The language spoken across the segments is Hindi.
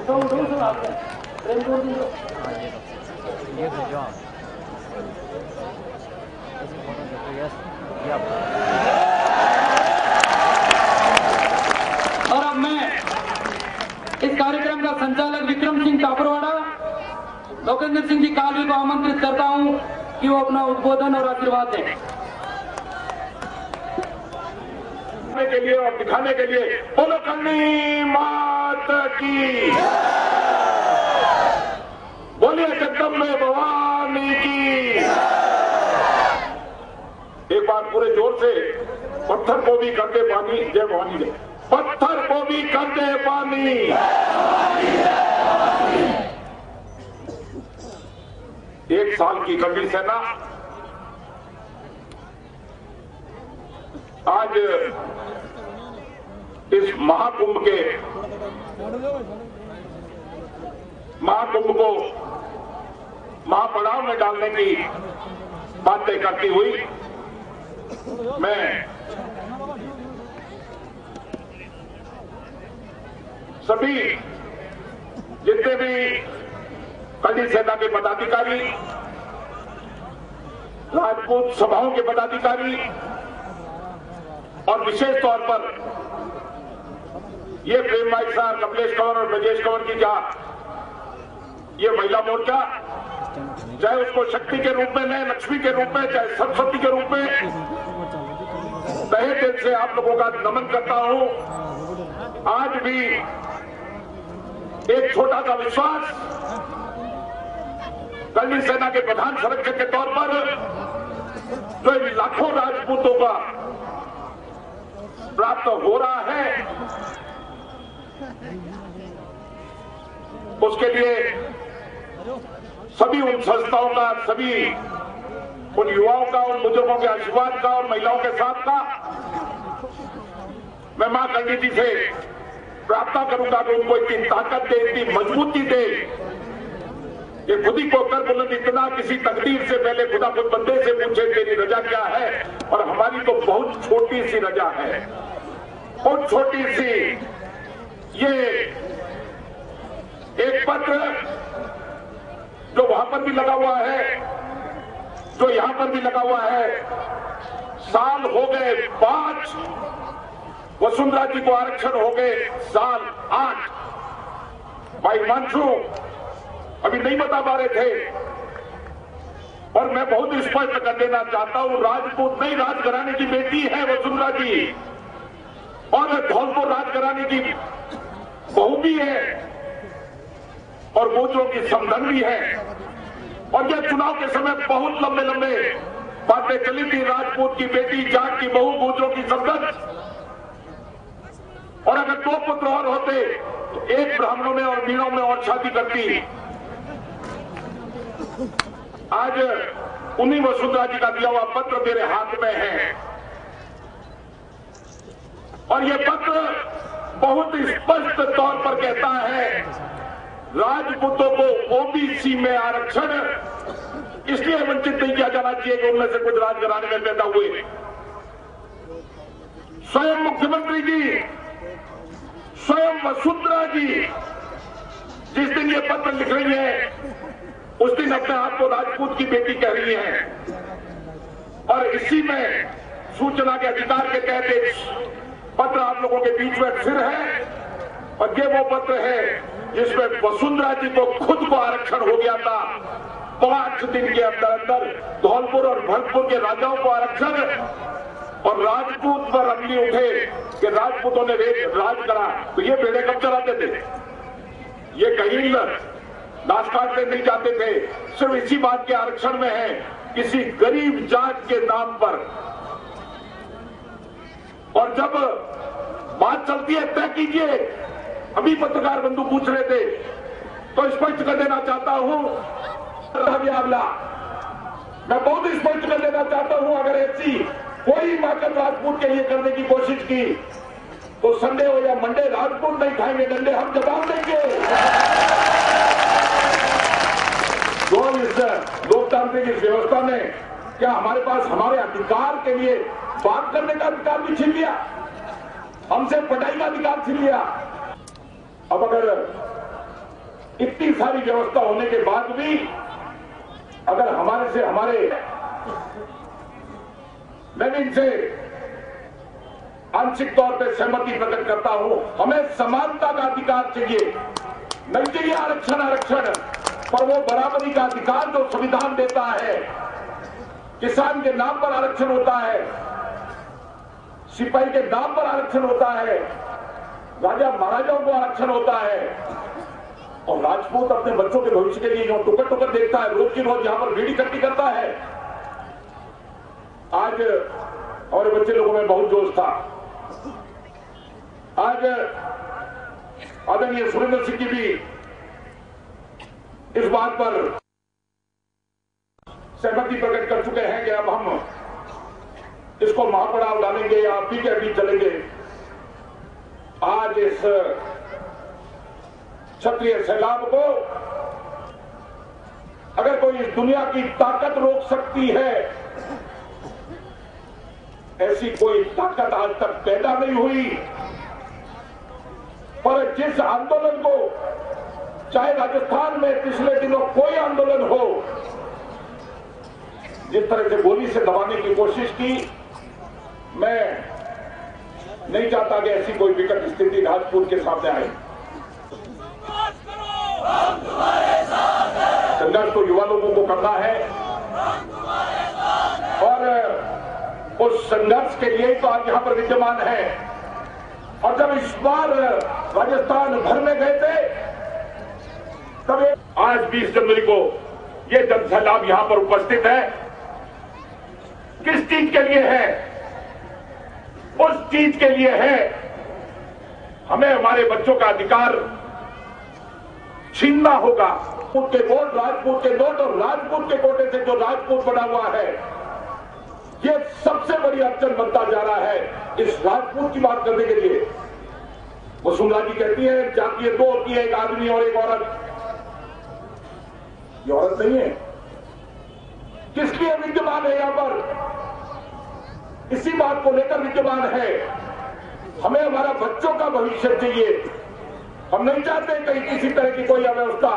और अब मैं इस कार्यक्रम का संचालक विक्रम सिंह टापरवाड़ा, लोकेंद्र सिंह जी कालवी को आमंत्रित करता हूं कि वो अपना उद्बोधन और आशीर्वाद दें। के लिए और दिखाने के लिए बोलो करनी मात की, बोलिए जगदम्बे भवानी की। एक बार पूरे जोर से, पत्थर को भी कर दे पानी, जय भवानी जय। पत्थर को भी कर दे पानी। एक साल की कड़ी सेना आज इस महाकुंभ को महापड़ाव में डालने की बातें करती हुई मैं सभी जितने भी कड़ी सेना के पदाधिकारी, राजपूत सभाओं के पदाधिकारी और विशेष तौर पर ये प्रेम भाई साहब, कमलेश कंवर और ब्रजेश कंवर की क्या ये महिला मोर्चा, चाहे उसको शक्ति के रूप में, नए लक्ष्मी के रूप में, चाहे सरस्वती के रूप में, तहे दिल से आप लोगों का नमन करता हूं। आज भी एक छोटा सा विश्वास कड़ी सेना के प्रधान संरक्षक के तौर पर जो इन लाखों राजपूतों का प्राप्त हो रहा है, उसके लिए सभी उन संस्थाओं का, सभी उन युवाओं का, उन बुजुर्गों के आशीर्वाद का और महिलाओं के साथ का मैं मां कड़ी जी से प्रार्थना करूंगा कि उनको इतनी ताकत दे, इतनी मजबूती दे, ये खुद ही को कर बुलंद इतना किसी तकदीर से पहले खुदा खुद बंदे से पूछे तेरी रजा क्या है, और हमारी तो बहुत छोटी सी रजा है, बहुत छोटी सी। ये एक पत्र जो वहां पर भी लगा हुआ है, जो यहां पर भी लगा हुआ है, साल हो गए 5, वसुंधरा जी को आरक्षण हो गए साल 8। भाई हिमांशु अभी नहीं बता पा रहे थे, और मैं बहुत स्पष्ट कर देना चाहता हूं, राजपूत नहीं, राजघराने की बेटी है वसुंधरा जी, और धौलपुर राजघराने की बहू भी है, और गोत्रों की समधन भी है। और यह चुनाव के समय बहुत लंबे लंबे बातें चली थी, राजपूत की बेटी, जाट की बहू, गोत्रों की समधन, और अगर 2 पुत्र और होते तो एक ब्राह्मणों में और मीणों में और शादी करती। आज उन्हीं वसुंधरा जी का दिया हुआ पत्र मेरे हाथ में है, और यह पत्र बहुत स्पष्ट तौर पर कहता है राजपूतों को ओबीसी में आरक्षण इसलिए वंचित नहीं किया जाना चाहिए कि उनमें से कुछ राजघराने में पैदा हुए। स्वयं मुख्यमंत्री जी, स्वयं वसुंधरा जी जिस दिन ये पत्र लिख रही है, उस दिन अपने आप को राजपूत की बेटी कह रही है, और इसी में सूचना के अधिकार के तहत एक पत्र आप लोगों के बीच में फिर है, और ये वो पत्र है जिसमें वसुंधरा जी को खुद को आरक्षण हो गया था। 5 दिन के अंदर अंदर धौलपुर और भरतपुर के राजाओं को आरक्षण, और राजपूत पर अगली उठे कि राजपूतों ने राज करा, तो ये बेड़े कब चलाते थे? ये कहीं दास काटते नहीं जाते थे, सिर्फ इसी बात के आरक्षण में है, किसी गरीब जात के नाम पर। और जब बात चलती है तय कीजिए, अभी पत्रकार बंधु पूछ रहे थे, तो स्पष्ट कर देना चाहता हूं, मैं बहुत स्पष्ट कर देना चाहता हूं, अगर ऐसी कोई माकन राजपूत के लिए करने की कोशिश की तो संडे हो या मंडे राजपूत नहीं खाएंगे डंडे, हम जवाब देंगे। जो इस लोकतांत्रिक इस व्यवस्था में क्या हमारे पास हमारे अधिकार के लिए बात करने का अधिकार भी छीन लिया, हमसे पढ़ाई का अधिकार छीन लिया। अब अगर सारी व्यवस्था होने के बाद भी अगर मैं भी इनसे आंशिक तौर पर सहमति प्रकट करता हूं। हमें समानता का अधिकार चाहिए, नहीं चाहिए आरक्षण, पर वो बराबरी का अधिकार जो संविधान देता है। किसान के नाम पर आरक्षण होता है, सिपाही के नाम पर आरक्षण होता है, राजा महाराजाओं को आरक्षण होता है, और राजपूत अपने बच्चों के भविष्य के लिए जो टुकड़ देखता है, रोज की रोज यहां पर भीड़ इकट्ठी करता है। आज हमारे बच्चे लोगों में बहुत जोश था। आज आदरणीय सुरेंद्र सिंह जी भी इस बात पर सहमति प्रकट कर चुके हैं कि अब हम इसको महापड़ाव डालेंगे या अभी के अभी चलेंगे। आज इस क्षत्रिय सैलाब को अगर कोई इस दुनिया की ताकत रोक सकती है, ऐसी कोई ताकत आज तक पैदा नहीं हुई। पर जिस आंदोलन को, चाहे राजस्थान में पिछले दिनों कोई आंदोलन हो, जिस तरह से गोली से दबाने की कोशिश की, मैं नहीं चाहता कि ऐसी कोई विकट स्थिति राजपूत के सामने आए। संघर्ष तो युवा लोगों को करना है और उस संघर्ष के लिए तो आज यहां पर विद्यमान है। और जब इस बार राजस्थान भर में गए थे, तब आज 20 जनवरी को ये जनसैलाब यहां पर उपस्थित है। किस चीज के लिए है? उस चीज के लिए है, हमें हमारे बच्चों का अधिकार छीनना होगा। के वोट, राजपूत के नोट और राजपूत के कोटे से जो राजपूत बना हुआ है, ये सबसे बड़ी अड़चन बनता जा रहा है। इस राजपूत की बात करने के लिए वसुंधरा जी कहती है जातीय दो होती है, एक आदमी और एक औरत। ये औरत नहीं है। किस लिए विद्यमान है यहां पर? इसी बात को लेकर विद्यमान है। हमें हमारा बच्चों का भविष्य चाहिए। हम नहीं चाहते कहीं किसी तरह की कोई अव्यवस्था।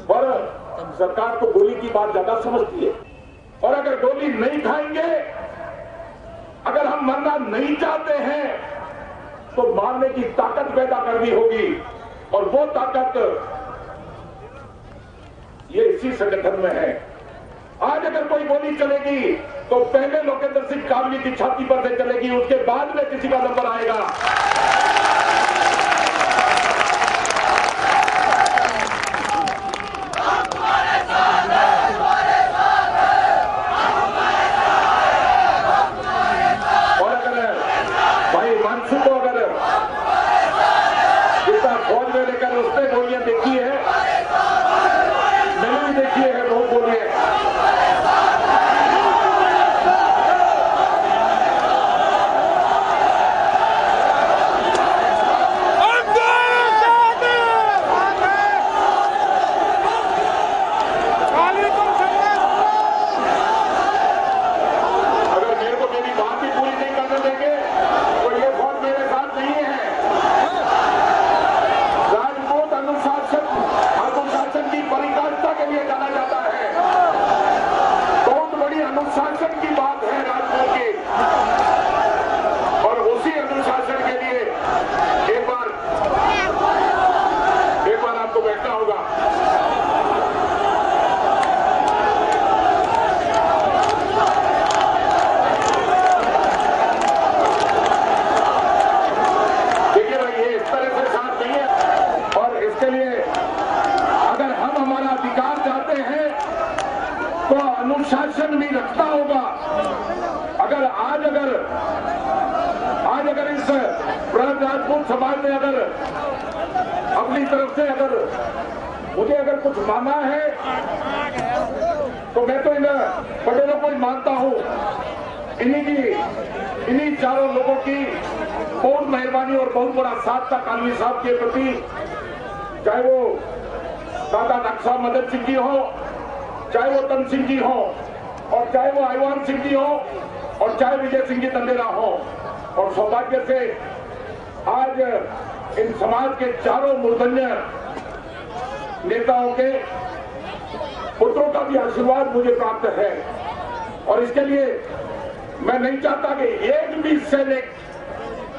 पर सरकार तो गोली की बात ज्यादा समझती है, और अगर गोली नहीं खाएंगे, अगर हम मरना नहीं चाहते हैं, तो मारने की ताकत पैदा करनी होगी। और वो ताकत ये इसी संगठन में है। आज अगर कोई गोली चलेगी तो पहले लोकेंद्र सिंह कामली की छाती पर से चलेगी, उसके बाद में किसी का नंबर आएगा। और अगर भाई मानसू को अगर जितना फौज में लेकर उसने गोलियां देखी है, मैंने भी देखी है बहुत गोलियां। अनुशासन की बात है राजपूत की, और उसी अनुशासन के लिए एक बार आपको बैठना होगा। देखिए भाई, ये इस तरह से साथ नहीं है। और इसके लिए अगर हम हमारा अधिकार चाहते हैं तो अनुशासन भी रखना होगा। अगर इस ब्रज राजपूत समाज ने अगर अपनी तरफ से मुझे अगर कुछ माना है, तो मैं तो इन पटेलों को ही मानता हूं। इन्हीं चारों लोगों की बहुत मेहरबानी और बहुत बड़ा साथ था कालवी साहब के प्रति, चाहे वो दादा नक्शा मदन सिंह जी हो, चाहे वो तन सिंह जी हो, और चाहे वो आईवान सिंह जी हो, और चाहे विजय सिंह जी तंडेरा हो। और सौभाग्य से आज इन समाज के चारों मूर्धन्य नेताओं के पुत्रों का भी आशीर्वाद मुझे प्राप्त है और इसके लिए मैं नहीं चाहता कि एक भी सैनिक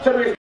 सर्विस